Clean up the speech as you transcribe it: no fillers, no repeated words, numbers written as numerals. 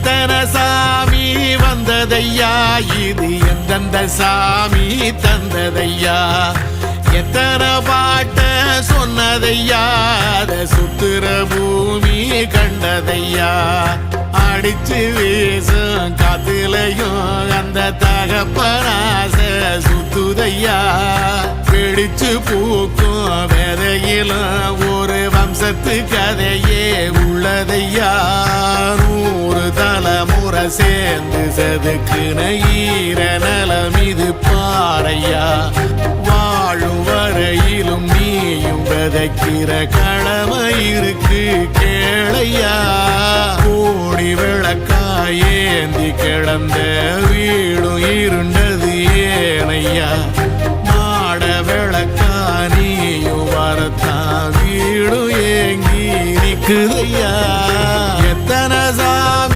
எத்தனை சாமி வந்ததையா, இது எந்தெந்த சாமி தந்ததையா, எத்தனை பாட்ட சொன்னதையா, அத சுத்துற பூமி கண்டதையா, அடிச்சு வீசும் காத்துலையும் அந்த தகப்பனாச சுத்துதையா, பிடிச்சு பூக்கும் விதையிலும் ஒரு வம்சத்து கதையே உள்ளதையா, 100 தலைமுறை சேர்ந்து செதுக்குன ஈர நலம் இது பாறையா, வாழும் வரையிலும் நீயும் விதைக்கிற கடமை இருக்கு கேளையா, கோடி விளக்காயேந்தி கிடந்த வீடும் இருண்டது ஏனையா, மாட விளக்கா நீயும் வரத்தான் வீடும் ஏங்கி நிக்குதையா.